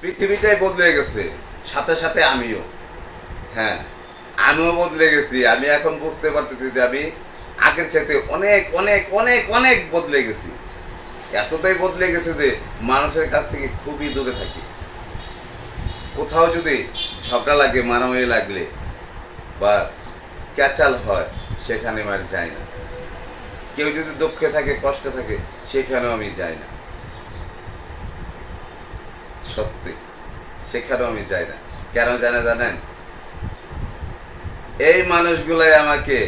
পৃথিবীটাই বদলে গেছে, সাথে সাথে আমিও। হ্যাঁ, আমিও বদলে গেছি। আমি এখন বুঝতে পারতেছি যে আমি আগের চাইতে অনেক অনেক অনেক অনেক বদলে গেছি। এতটাই বদলে গেছে যে মানুষের কাছ থেকে খুবই দূরে থাকি। কোথাও যদি ঝগড়া লাগে, মারামারি লাগলে বা ক্যাচাল হয়, সেখানে আমি আর যাই না। কেউ যদি দুঃখে থাকে, কষ্টে থাকে, সেখানেও আমি যাই না। সত্যি, সেখানেও আমি যাই না। কেন জানেন? এই মানুষগুলাই আমাকে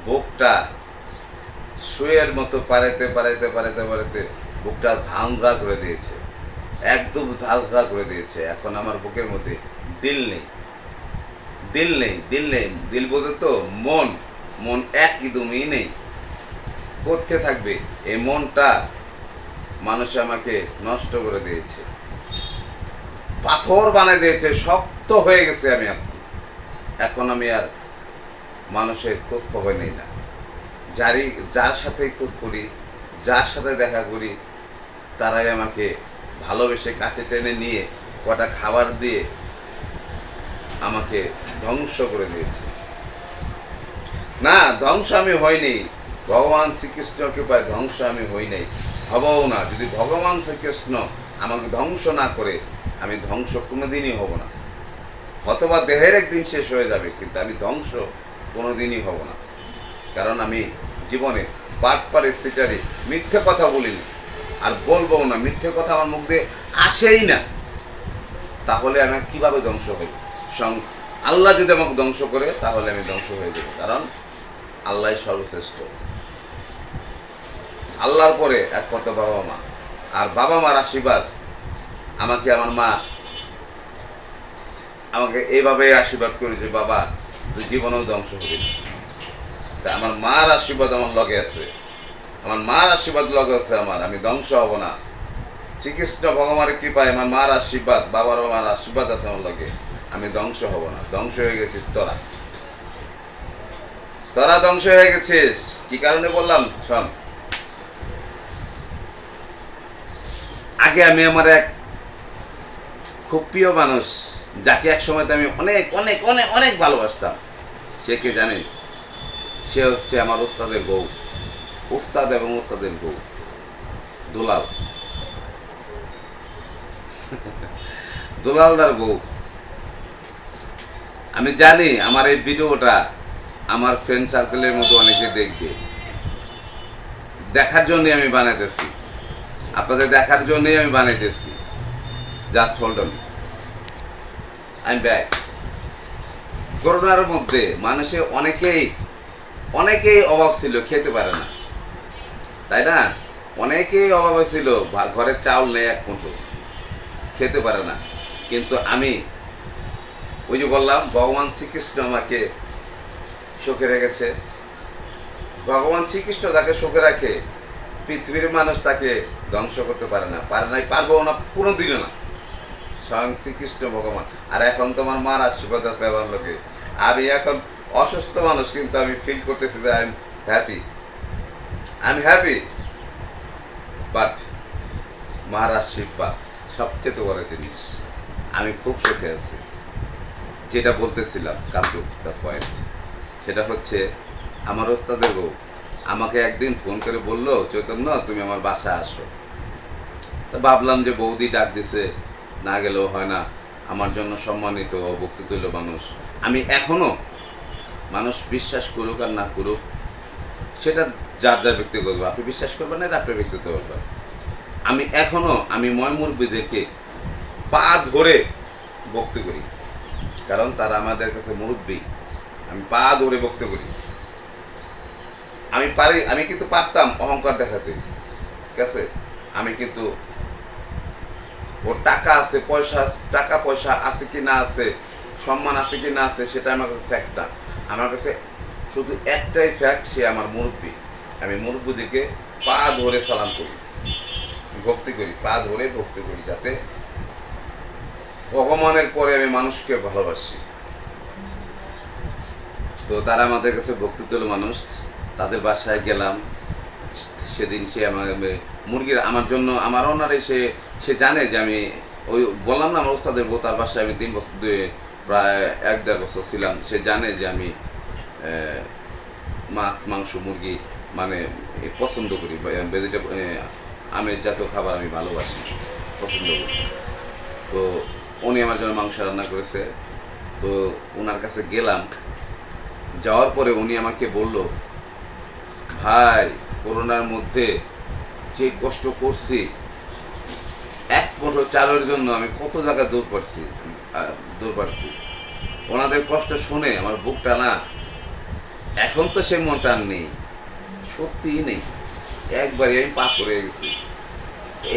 বুকটা শুয়ের মতো পাড়াইতে পাড়াইতে পাড়াইতে পাড়াইতে বুকটা ঝাঁঝরা করে দিয়েছে, একদম ঝাঁঝরা করে দিয়েছে। এখন আমার বুকের মধ্যে দিল নেই, দিল নেই, দিল নেই। দিল বোঝে তো, মন, মন একদমই নেই। করতে থাকবে এই মনটা? মানুষ আমাকে নষ্ট করে দিয়েছে, পাথর বানিয়ে দিয়েছে, শক্ত হয়ে গেছে আমি। এখন আমি আর মানুষের খোঁজ খবর নেই না। যার সাথে খোঁজ করি, যার সাথে দেখা করি, তারাই আমাকে ভালোবেসে কাছে টেনে নিয়ে কটা খাবার দিয়ে আমাকে ধ্বংস করে দিয়েছে। না, ধ্বংস আমি হইনি। ভগবান শ্রীকৃষ্ণর কৃপায় ধ্বংস আমি হই নাই, হবও না। যদি ভগবান শ্রীকৃষ্ণ আমাকে ধ্বংস না করে, আমি ধ্বংস কোনোদিনই হব না। হয়তোবা দেহের একদিন শেষ হয়ে যাবে, কিন্তু আমি ধ্বংস কোনোদিনই হব না। কারণ আমি জীবনে বাটপারে, সিটারি, মিথ্যে কথা বলিনি, আর বলবো না। মিথ্যে কথা আমার মুখ দিয়ে আসেই না। তাহলে আমি কিভাবে ধ্বংস হই? আল্লাহ যদি আমাকে ধ্বংস করে, তাহলে আমি ধ্বংস হয়ে যাব। কারণ আল্লাহ সর্বশ্রেষ্ঠ। আল্লাহর পরে এক কথা বাবা মা, আর বাবা মার আশীর্বাদ। আমাকে আমার মা আমাকে এইভাবে আশীর্বাদ করেছে, বাবা তুই জীবনেও ধ্বংস হবি না। তা আমার মার আশীর্বাদ আমার লগে আছে, আমার মার আশীর্বাদ লগে আছে আমার, আমি ধ্বংস হব না। শ্রীকৃষ্ণ ভগবানের কৃপায় আমার মার আশীর্বাদ, বাবার মার আশীর্বাদ আছে আমার লগে, আমি ধ্বংস হব না। ধ্বংস হয়ে গেছিস তোরা, তোরা ধ্বংস হয়ে গেছিস। কি কারণে বললাম শোন। আগে আমি আমার এক খুব প্রিয় মানুষ, যাকে এক সময় আমি অনেক অনেক অনেক অনেক ভালোবাসতাম, সে কে জানিস? সে হচ্ছে আমার ওস্তাদের বউ, ওস্তাদ এবং ওস্তাদের বউ, দুলাল। দুলালদার বউ। আমি জানি আমার এই ভিডিওটা আমার ফ্রেন্ড সার্কেলের মতো অনেকে দেখবে। দেখার জন্যই আমি বানাইতেছি, আপনাদের দেখার জন্যই আমি বানাইতেছি। Just hold on, I am back. করোনার মধ্যে মানুষের অনেকেই অভাব ছিল, খেতে পারে না, তাই না? অনেকেই অভাবে ছিল, ঘরে চাউল নেই, এক মুঠো খেতে পারে না। কিন্তু আমি ওই যে বললাম, ভগবান শ্রীকৃষ্ণ আমাকে সুখে রেখেছে। ভগবান শ্রীকৃষ্ণ যাকে সুখে রাখে, পৃথিবীর মানুষ তাকে ধ্বংস করতে পারে না, পারবো না, কোনোদিনও না। স্বয়ং শ্রীকৃষ্ণ ভগবান। আর এখন তোমার মার আশীর্বাদ আছে আমার লোকে। আমি এখন অসুস্থ মানুষ, কিন্তু আমি ফিল করতেছি যে আই এম হ্যাপি, বাট মার আশীর্বাদ সবচেয়ে বড় জিনিস। আমি খুব সুখে আছি। যেটা বলতেছিলাম, কাম টু দ্য পয়েন্ট, সেটা হচ্ছে আমার ওস্তাদের বউ আমাকে একদিন ফোন করে বলল, চৈতন্য তুমি আমার বাসায় আসো। তো ভাবলাম যে বৌদি ডাক দিছে, না গেলেও হয় না। আমার জন্য সম্মানিত, বক্তৃতুল্য মানুষ। আমি এখনও, মানুষ বিশ্বাস করুক আর না করুক, সেটা যার যার ব্যক্তিগত। আপনি বিশ্বাস করবেন না, আপনার ব্যক্তিগত ব্যাপার। আমি ময়মুরব্বীদেরকে পা ধরে বক্তৃ করি, কারণ তারা আমাদের কাছে মুরব্বী। আমি পা ধরে বক্তৃ করি। আমি কিন্তু পারতাম অহংকার দেখাতে, ঠিক আছে? আমি কিন্তু ওর টাকা আছে, টাকা পয়সা আছে কি না আছে, সম্মান আছে কি না আছে, সেটা আমার কাছে ফ্যাক্ট না। আমার কাছে শুধু একটাই ফ্যাক্ট, সে আমার মুরব্বী। আমি মুরব্বীদেরকে পা ধরে সালাম করি, ভক্তি করি, পা ধরে ভক্তি করি, যাতে ভগবানের পরে আমি মানুষকে ভালোবাসি। তো তারা আমাদের কাছে ভক্তিতুল্য মানুষ। তাদের বাসায় গেলাম, সেদিন সে আমার মুরগির আমার জন্য, আমার ওনারে সে জানে যে আমি ওই বললাম না আমার ওস্তাদের বউ, তার বাসায় আমি 3 বছর প্রায় 1-1.5 বছর ছিলাম। সে জানে যে আমি মাছ মাংস মুরগি মানে পছন্দ করি, আমের জাতীয় খাবার আমি ভালোবাসি, পছন্দ করি। তো উনি আমার জন্য মাংস রান্না করেছে। তো ওনার কাছে গেলাম, যাওয়ার পরে উনি আমাকে বলল, ভাই করোনার মধ্যে যে কষ্ট করছি, 1 মুঠো চালের জন্য আমি কত জায়গা দূর পারছি। ওনাদের কষ্ট শুনে আমার বুকটা না, এখন তো সে মনটা আর নেই, সত্যিই নেই, একবারই আমি পাথর হয়ে গেছি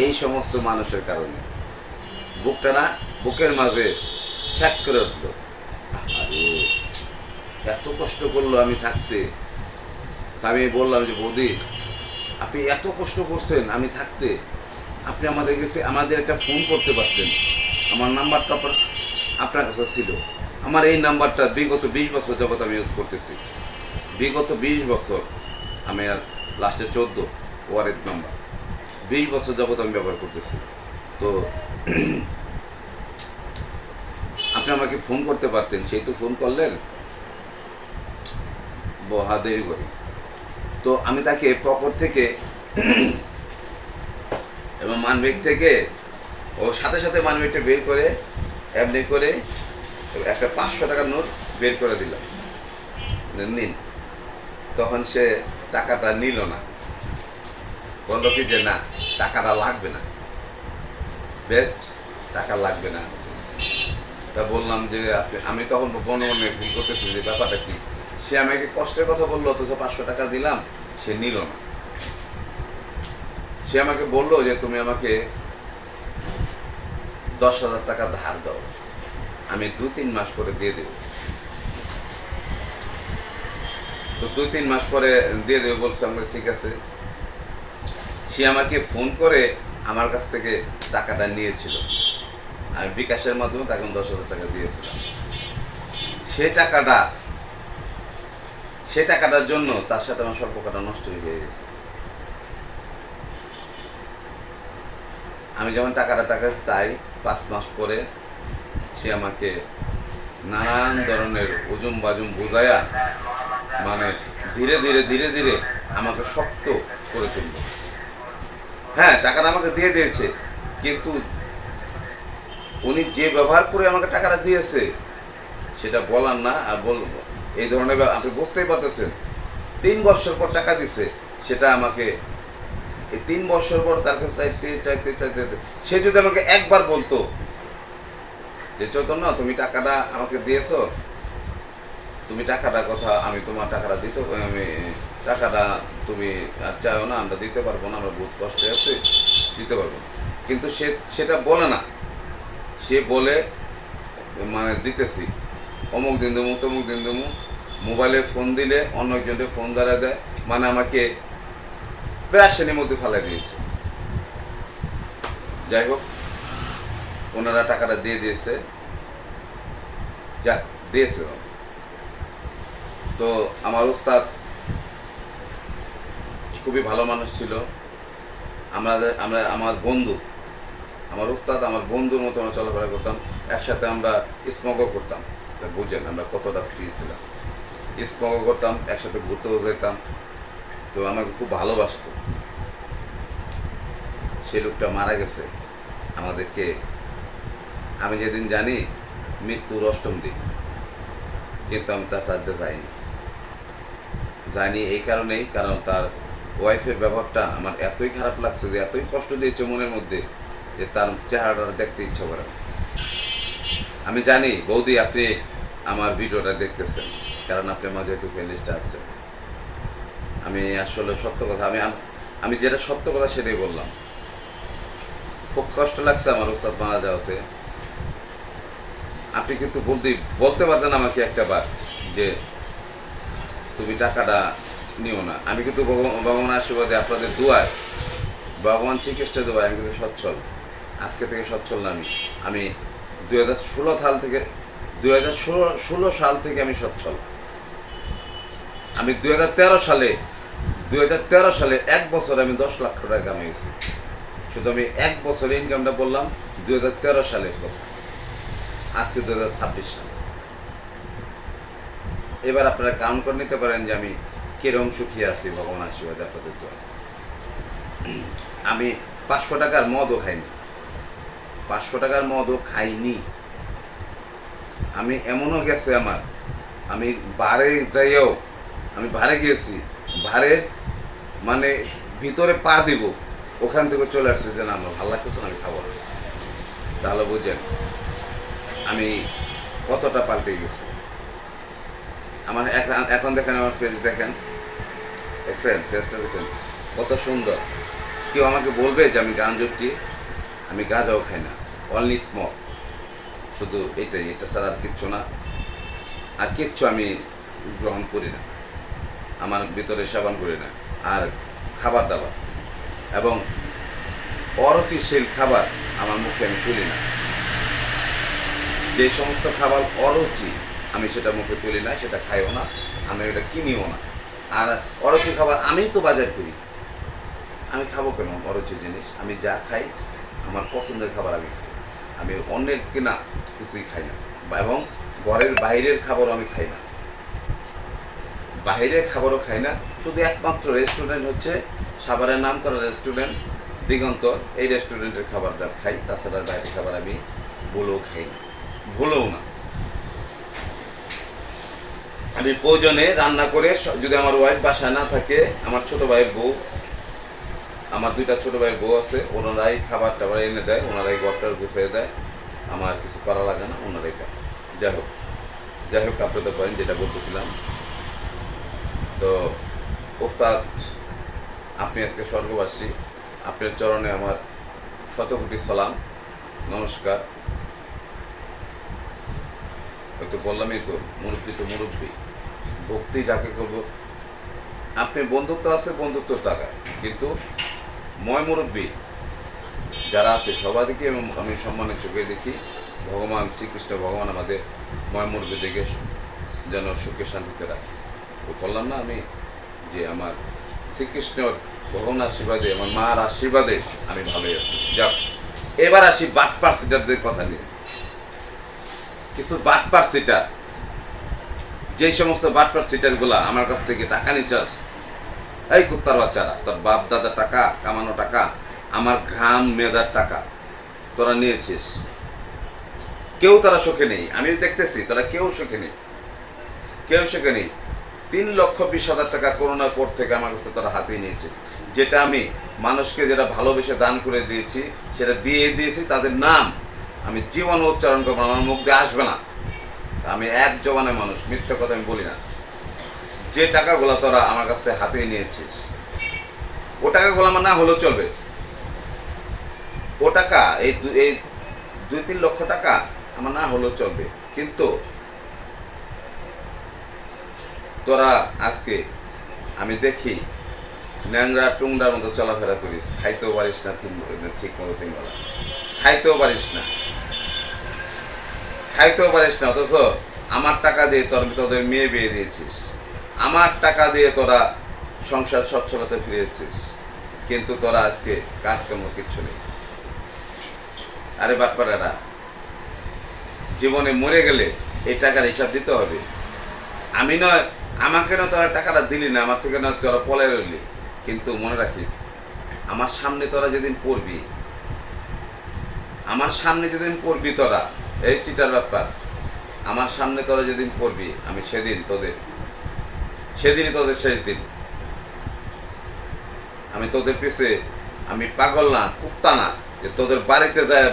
এই সমস্ত মানুষের কারণে। বুকটা না, বুকের মাঝে ছ্যাক করে উঠলো, আরে এত কষ্ট করলো আমি থাকতে। আমি বললাম যে বৌদি, আপনি এত কষ্ট করছেন আমি থাকতে, আপনি আমাদের একটা ফোন করতে পারতেন, আমার নাম্বারটা আপনার কাছে ছিল। আমার এই নাম্বারটা বিগত 20 বছর যাবত আমি ইউজ করতেছি, বিগত 20 বছর, আমি আর লাস্টে 14 ওয়ারেদ নাম্বার, 20 বছর যাবত আমি ব্যবহার করতেছি। তো আপনি আমাকে ফোন করতে পারতেন, সেই তো ফোন করলেন, বহা দেরি করি। তো আমি তাকে পকেট থেকে এবং মানবেগ থেকে ও সাথে সাথে মানবেগটা বের করে এমনি করে একটা 500 টাকার নোট বের করে দিলাম, নিন। তখন সে টাকাটা নিল না, বললো কি যে না, টাকাটা লাগবে না, বেস্ট, টাকা লাগবে না। তা বললাম যে আমি তখন মনে মনে ফিল করতেছি যে ব্যাপারটা কি। সে আমাকে কষ্টের কথা বললো, অথচ 500 টাকা দিলাম, সে নিল না। সে আমাকে বললো যে তুমি আমাকে 10,000 টাকা ধার দাও, আমি 2-3 মাস পরে দিয়ে দেব। তো 2-3 মাস পরে দিয়ে দেবে বলছে, আমাকে ঠিক আছে। সে আমাকে ফোন করে আমার কাছ থেকে টাকাটা নিয়েছিল, আমি বিকাশের মাধ্যমে তাকে 10,000 টাকা দিয়েছিলাম। সে টাকাটার জন্য তার সাথে আমার সম্পর্কটা নষ্ট হয়ে গেছে। আমি যখন টাকাটা তাকে চাই 5 মাস পরে, সে আমাকে নানান ধরনের উজুম বাজুম বোঝায়া মানে ধীরে ধীরে আমাকে শক্ত করে তুলল। হ্যাঁ, টাকাটা আমাকে দিয়ে দিয়েছে, কিন্তু উনি যে ব্যবহার করে আমাকে টাকাটা দিয়েছে সেটা বলার না। আর বলবো এই ধরনের আপনি বুঝতেই পারতেছেন, 3 বছর পর টাকা দিছে, সেটা আমাকে এই 3 বছর পর তার কাছে চাইতে সে যদি আমাকে একবার বলতো যে চৈতন্য, তুমি টাকাটা আমাকে দিয়েছো, তুমি টাকাটা কথা, আমি তোমার টাকাটা আমি টাকাটা তুমি আর চাও না, আমরা দিতে পারবো না, আমরা বহুত কষ্টে আছি, দিতে পারবো না। কিন্তু সেটা বলে না, সে বলে মানে দিতেছি, অমুক দিন দেবো তমুক দিন দেবো, মোবাইলে ফোন দিলে অন্য একজনকে ফোন দ্বারা দেয়, মানে আমাকে প্রেশানির মধ্যে ফেলা দিয়েছে। যাই হোক, ওনারা টাকাটা দিয়ে দিয়েছে, যাক দিয়েছে। তো আমার উস্তাদ খুবই ভালো মানুষ ছিল, আমার বন্ধু, আমার উস্তাদ আমার বন্ধুর মতো আমরা চলাফেরা করতাম, একসাথে আমরা স্মোকও করতাম। তা বুঝেন আমরা কতটা ফ্রি ছিলাম, স্মোকও করতাম, একসাথে ঘুরতেও যেতাম। তো আমাকে খুব ভালোবাসতো। সে লোকটা মারা গেছে আমাদেরকে, আমি যেদিন জানি মৃত্যুর 8ম দিন, কিন্তু আমি তার সাথে যাইনি এই কারণেই, কারণ তার ওয়াইফের ব্যবহারটা আমার এতই খারাপ লাগছে, যে এতই কষ্ট দিয়েছে মনের মধ্যে, যে তার চেহারাটা দেখতে ইচ্ছা করে। আমি জানি বৌদি আপনি আমার ভিডিওটা দেখতেছেন, কারণ আপনি আমার যেহেতু প্লেলিস্টে আছেন। আমি আসলে সত্য কথা, আমি যেটা সত্য কথা সেটাই বললাম। খুব কষ্ট লাগছে আমার উস্তাদ মারা যাওয়াতে। আপনি কিন্তু বলতে পারতেন আমাকে একটা বার যে তুমি টাকাটা নিও না। আমি কিন্তু ভগবানের আশীর্বাদে, আপনাদের দোয়ায়, ভগবান শ্রীকৃষ্ণের দোয়ায় আমি কিন্তু সচ্ছল, আজকে থেকে সচ্ছল না। আমি 2016 সাল থেকে আমি সচ্ছল। আমি 2013 সালে 1 বছরে আমি 10 লাখ টাকা কামিয়েছি। শুধু আমি 1 বছরে ইনকামটা বললাম 2013 সালের কথা, আজকে 2026 সাল। এবার আপনারা কাউন্ট করে নিতে পারেন যে আমি কিরম সুখী আছি ভগবান আশীর্বাদে আপনাদের দোয়া। আমি 500 টাকার মদও খাইনি, 500 টাকার মদও খাইনি। আমি এমনও গেছে আমার, আমি বারে যাইও, আমি বারে গিয়েছি, বারে মানে ভিতরে পা দিব, ওখান থেকে চলে আসছে যে না আমার ভালো লাগতেছে না, আমি খাবো না। তাহলে বুঝেন আমি কতটা পাল্টে গেছি। আমার এখন দেখেন, আমার ফেস দেখেন, দেখছেন ফেসটা দেখেন কত সুন্দর। কেউ আমাকে বলবে যে আমি গাঞ্জটি, আমি গাঁজাও খাই না, অনলি স্মোক, শুধু এটাই, এটা ছাড়া আর কিচ্ছু না, আর কিচ্ছু আমি গ্রহণ করি না, আমার ভিতরে সেবন করি না। আর খাবার দাবার এবং অরুচিশীল খাবার আমার মুখে আমি তুলি না। যে সমস্ত খাবার অরুচি আমি সেটা মুখে তুলি না, সেটা খাইও না, আমি ওটা কিনিও না। আর অরুচি খাবার আমি তো বাজার করি, আমি খাবো কেন অরুচি জিনিস? আমি যা খাই আমার পছন্দের খাবার আমি খাই, আমি অন্যের কিনা কিছুই খাই না, এবং ঘরের বাইরের খাবারও আমি খাই না, বাইরের খাবারও খাই না। শুধু একমাত্র রেস্টুরেন্ট হচ্ছে সাভারের নাম করা রেস্টুরেন্ট দিগন্তর, এই রেস্টুরেন্টের খাবারটা খাই, তাছাড়া বাইরের খাবার আমি বলেও খাই না, ভুলেও না। আমি প্রয়োজনে রান্না করে, যদি আমার ওয়াইফ বাসায় না থাকে, আমার ছোট ভাইয়ের বউ, আমার 2টা ছোট ভাইয়ের বউ আছে, ওনারাই খাবার টাবার এনে দেয়, ওনারাই ঘরটার গুছিয়ে দেয়, আমার কিছু করা লাগে না, ওনারাই খায়। যাই হোক আপনাদের পয়েন্ট যেটা বলতেছিলাম, তো ওস্তাদ আপনি আজকে স্বর্গবাসী, আপনার চরণে আমার 100 কোটি সালাম, নমস্কার। ওই তো বললামই তো, মুরব্বী, ভক্তি যাকে করবো। আপনি বন্ধুত্ব আছে, বন্ধুত্ব টাকায়, কিন্তু ময় মুরব্বী যারা আছে সবাইকে আমি সম্মানের চোখে দেখি। ভগবান শ্রীকৃষ্ণ ভগবান আমাদের ময় মুরব্বী দেখে যেন সুখে শান্তিতে রাখে। তো বললাম না আমি যে আমার শ্রীকৃষ্ণর ভগবান আশীর্বাদে, আমার মার আশীর্বাদে আমি ভালোই আছি। যাক, এবার আসি বাটপার সিটারদের কথা নিয়ে। কিছু বাটপার সিটার, যে সমস্ত বাটপার সিটারগুলা আমার কাছ থেকে টাকা নিচ্ছাস, এই কুত্তার বাচ্চারা, তোর বাপ দাদার টাকা, কামানো টাকা, আমার ঘাম মেধার টাকা তোরা নিয়েছিস, কেউ তারা সুখে নেই। আমি দেখতেছি তারা কেউ সুখে নেই, 3,20,000 টাকা করোনার পর থেকে আমার কাছে তারা হাতিয়ে নিয়েছিস। যেটা আমি মানুষকে যেটা ভালোবেসে দান করে দিয়েছি, সেটা দিয়েছি, তাদের নাম আমি জীবন উচ্চারণ করবো, আমার মুখ দিয়ে আসবে না। আমি এক জবানের মানুষ, মিথ্যা কথা আমি বলি না। যে টাকাগুলো তোরা আমার কাছ থেকে হাতিয়ে নিয়েছিস, ও টাকাগুলো আমার না হলেও চলবে। ও টাকা, এই 2-3 লক্ষ টাকা আমার না হলেও চলবে, কিন্তু তোরা আজকে আমি দেখি ন্যাংরা টুংরার মতো চলাফেরা করিস, খাইতেও পারিস না ঠিক মতো 3 বেলা, খাইতেও পারিস না, অথচ আমার টাকা দিয়ে তোদের মেয়ে বিয়ে দিয়েছিস, আমার টাকা দিয়ে তোরা সংসার সচ্ছলতা ফিরেছিস, কিন্তু তোরা আজকে কাজকর্ম কিচ্ছু নেই। আরে বাটপাড়ারা, জীবনে মরে গেলে এই টাকার হিসাব দিতে হবে। আমাকে না তোরা টাকাটা দিলি না, আমার থেকে না তোরা পলে রইলি, কিন্তু মনে রাখিস আমার সামনে তোরা যেদিন পড়বি তোরা, এই চিটার ব্যাপার, আমার সামনে তোরা যেদিন পড়বি, আমি সেদিনই তোদের শেষ দিন। আমি তোদের পিছে আমি পাগল না, কুত্তা না, যে তোদের বাড়িতে যায়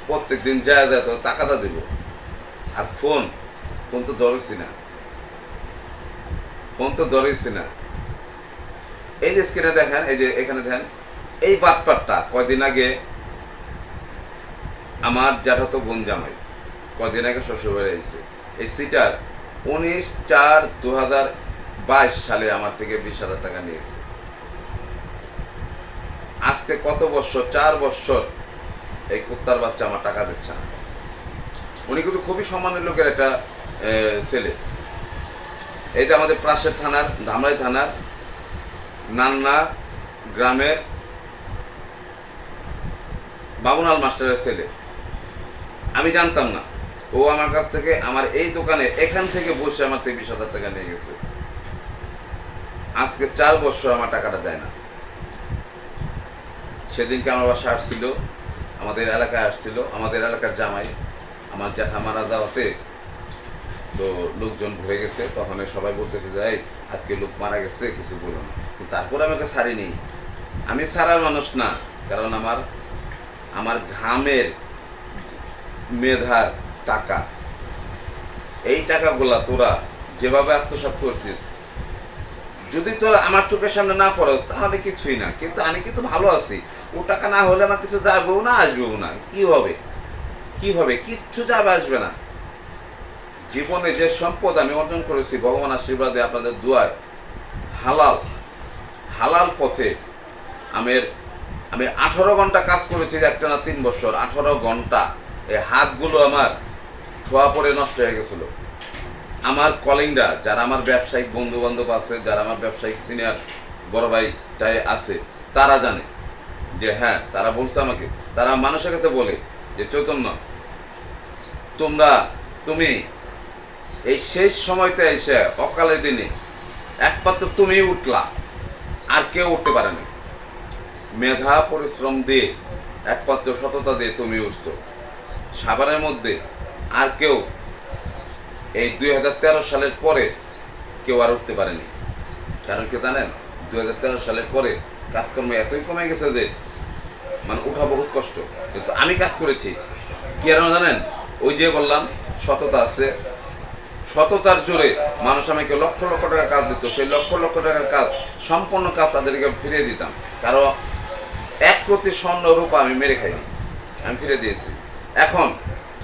প্রত্যেক দিন যায় তোর টাকাটা দেব। আর ফোন তো ধরেছি না, এই যে স্ক্রিনে দেখেন, এই যে এখানে দেখেন, এই বাটপারটা কয়দিন আগে আমার জ্যাঠাতো বোন জামাই কয়দিন আগে শ্বশুরবাড়ি এসেছে। এই সিটার 19/4/2022 সালে আমার থেকে 20,000 টাকা নিয়েছে। আজকে কত বছর, 4 বছর এই কুত্তার বাচ্চা আমার টাকা দিচ্ছে না। উনি কিন্তু খুবই সম্মানের লোকের একটা ছেলে। এই যে আমাদের পাশের থানার, ধামরাই থানার নান্না গ্রামের বাবুনাল মাস্টারের ছেলে, আমি জানতাম না। ও আমার কাছ থেকে আমার এই দোকানে এখান থেকে বসে আমার থেকে 20,000 টাকা নিয়ে গেছে। আজকে 4 বছর আমার টাকাটা দেয় না। সেদিনকে আমার বাসা আসছিল, আমাদের এলাকায় আসছিল, আমাদের এলাকার জামাই আমার জ্যাঠা মারা যাওয়াতে তো লোকজন ভরে গেছে। তখন সবাই বলতেছে যে এই আজকে লোক মারা গেছে, কিছু বলো না। কিন্তু তারপরে আমাকে ছাড়িনি। আমি ছাড়ার মানুষ না, কারণ আমার আমার ঘামের মেধার টাকা, এই টাকাগুলা তোরা যেভাবে আত্মসাৎ করছিস, যদি তোরা আমার চোখের সামনে না পড়স তাহলে কিছুই না। কিন্তু আমি কিন্তু ভালো আছি। ও টাকা না হলে আমার কিছু যাবেও না, আসবেও না। কি হবে, কি হবে? কিচ্ছু যাবে আসবে না। জীবনে যে সম্পদ আমি অর্জন করেছি ভগবান আশীর্বাদে, আপনাদের দোয়ায়, হালাল হালাল পথে আমি 18 ঘন্টা কাজ করেছি একটা না 3 বছর। 18 ঘন্টা এই হাতগুলো আমার ছোঁয়া পরে নষ্ট হয়ে গেছিল। আমার কলিংরা যারা আমার ব্যবসায়িক বন্ধু বান্ধব আছে, যারা আমার ব্যবসায়িক সিনিয়র বড় ভাইটাই আছে, তারা জানে যে হ্যাঁ, তারা বলছে আমাকে, তারা মানুষের কাছে বলে যে চৈতন্য তুমি এই শেষ সময়তে এসে অকালের দিনে একমাত্র তুমি উঠলা, আর কেউ উঠতে পারেনি। মেধা পরিশ্রম দিয়ে, একমাত্র সততা দিয়ে তুমি উঠছো। সাভারের মধ্যে আর কেউ এই 2013 সালের পরে কেউ আর উঠতে পারেনি। কারণ কি জানেন, 2013 সালের পরে কাজকর্ম এতই কমে গেছে যে মানে উঠা বহুত কষ্ট। কিন্তু আমি কাজ করেছি কি আর জানেন, ওই যে বললাম সততা আছে, সততার জোরে মানুষ আমাকে লক্ষ লক্ষ টাকা কাজ দিত। সেই লক্ষ লক্ষ টাকার কাজ, সম্পূর্ণ কাজ তাদেরকে ফিরিয়ে দিতাম। কারণ 1 প্রতি স্বর্ণ রূপা আমি মেরে খাইনি, আমি ফিরে দিয়েছি। এখন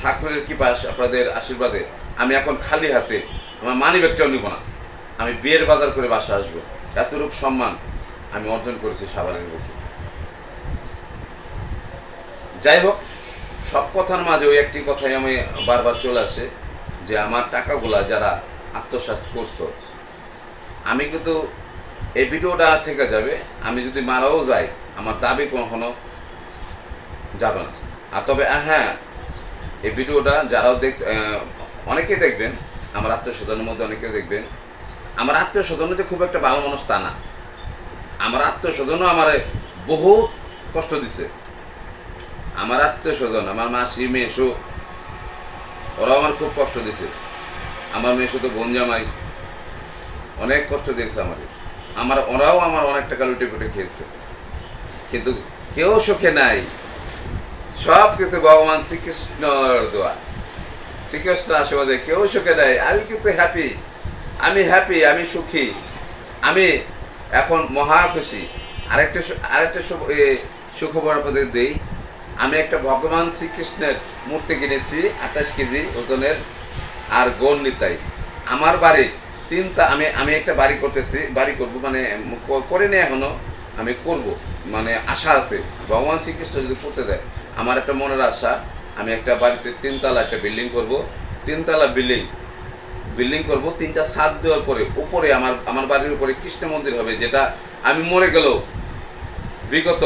ঠাকুরের কৃপা, আপনাদের আশীর্বাদে আমি এখন খালি হাতে, আমার মানি ব্যাগটাও নিব না, আমি বিয়ের বাজার করে বাসা আসবো। এতটুকু সম্মান আমি অর্জন করেছি সাভারের বুকে। যাই হোক, সব কথার মাঝে ওই একটি কথাই আমি বারবার চলে আসে যে আমার টাকাগুলা যারা আত্মসাৎ করছো, আমি কিন্তু এই ভিডিওটা থেকে যাবে। আমি যদি মারাও যাই আমার দাবি কখনো যাবে না। আর তবে হ্যাঁ, এই ভিডিওটা যারাও অনেকেই দেখবেন, আমার আত্মীয় স্বজনের মধ্যে অনেকেই দেখবেন। আমার আত্মীয় স্বজন যে খুব একটা ভালো মানুষ তা না। আমার আত্মীয় স্বজনও আমার বহুত কষ্ট দিছে। আমার আত্মীয় স্বজন, আমার মাসি মেসো, ওরাও আমার খুব কষ্ট দিছে। আমার মেসো তো বোন জামাই অনেক কষ্ট দিয়েছে ওরাও আমার অনেক টাকা লুটে পুটে খেয়েছে। কিন্তু কেউ সুখে নাই। সব কিছু ভগবান শ্রীকৃষ্ণর দোয়া, শ্রীকৃষ্ণ আশীর্বাদে কেউ সুখে নাই। আমি কিন্তু হ্যাপি, আমি সুখী, আমি এখন মহা খুশি। আরেকটা সুখবর আপনাদের দেই। আমি একটা ভগবান শ্রীকৃষ্ণের মূর্তি কিনেছি 28 কেজি ওজনের, আর গোল নিতাই। আমার বাড়ি আমি একটা বাড়ি করব, মানে করিনি এখনো, আমি করব, মানে আশা আছে ভগবান শ্রীকৃষ্ণ যদি করতে দেয়। আমার একটা মনের আশা, আমি একটা বাড়িতে 3 তলা একটা বিল্ডিং করব। 3 তলা বিল্ডিং করব, 3টা ছাদ দেওয়ার পরে উপরে আমার বাড়ির উপরে কৃষ্ণ মন্দির হবে, যেটা আমি মরে গেলেও বিগত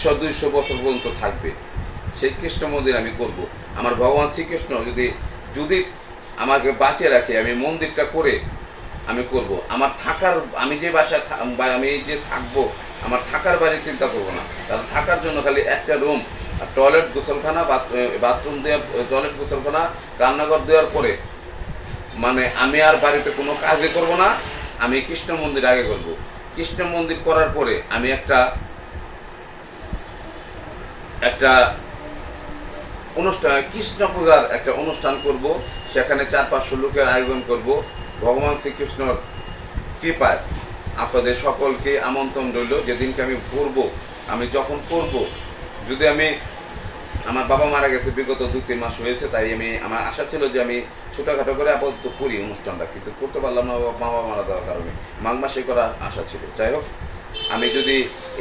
100-200 বছর পর্যন্ত থাকবে। সেই কৃষ্ণ মন্দির আমি করব। আমার ভগবান শ্রীকৃষ্ণ যদি আমাকে বাঁচিয়ে রাখে, আমি মন্দিরটা করে আমি করব। আমি যে বাসায় আমি যে থাকবো, আমার থাকার বাড়ি চিন্তা করবো না। কারণ থাকার জন্য খালি একটা রুম, টয়লেট, গোসলখানা, বাথরুম দেওয়ার, টয়লেট, গোসলখানা, রান্নাঘর দেওয়ার পরে মানে আমি আর বাড়িতে কোনো কাজই করব না। আমি কৃষ্ণ মন্দির আগে করব। কৃষ্ণ মন্দির করার পরে আমি একটা অনুষ্ঠান, কৃষ্ণ পূজার একটা অনুষ্ঠান করব। সেখানে 400-500 লোকের আয়োজন করব। ভগবান শ্রীকৃষ্ণর কৃপায় আপনাদের সকলকে আমন্ত্রণ রইল। যেদিনকে আমি করবো, আমি যখন করব, যদি আমার বাবা মারা গেছে বিগত 2-3 মাস হয়েছে, তাই আমার আশা ছিল যে আমি ছোটোখাটো করে আপাতত করি অনুষ্ঠানটা, কিন্তু করতে পারলাম না বাবা মারা দেওয়ার কারণে। মাঘ মাসে করার আশা ছিল। যাই হোক, আমি যদি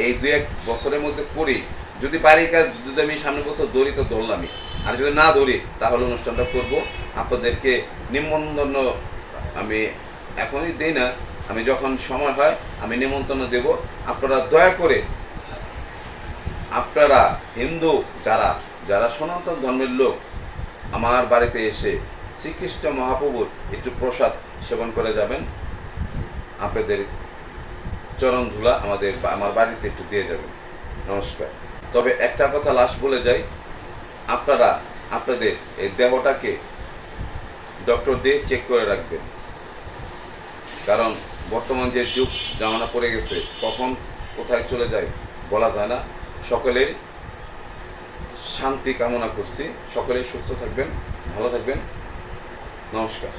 এই 2-1 বছরের মধ্যে করি, যদি পারি কাজ, যদি আমি সামনের বছর ধরি তো ধরলামই, আর যদি না ধরি তাহলে অনুষ্ঠানটা করব। আপনাদেরকে নিমন্ত্রণ আমি এখনই দিই না, আমি যখন সময় হয় আমি নিমন্ত্রণ দেব। আপনারা দয়া করে, আপনারা হিন্দু যারা সনাতন ধর্মের লোক, আমার বাড়িতে এসে শ্রীকৃষ্ণ মহাপ্রভুর একটু প্রসাদ সেবন করে যাবেন। আপনাদের চরণ ধুলা আমার বাড়িতে একটু দিয়ে যাবেন। নমস্কার। তবে একটা কথা লাস্ট বলে যাই, আপনারা আপনাদের এই দেহটাকে ডক্টর দিয়ে চেক করে রাখবেন, কারণ বর্তমান যে যুগ জামানা পড়ে গেছে, কখন কোথায় চলে যায় বলা যায় না। সকলের শান্তি কামনা করছি, সকলেই সুস্থ থাকবেন, ভালো থাকবেন। নমস্কার।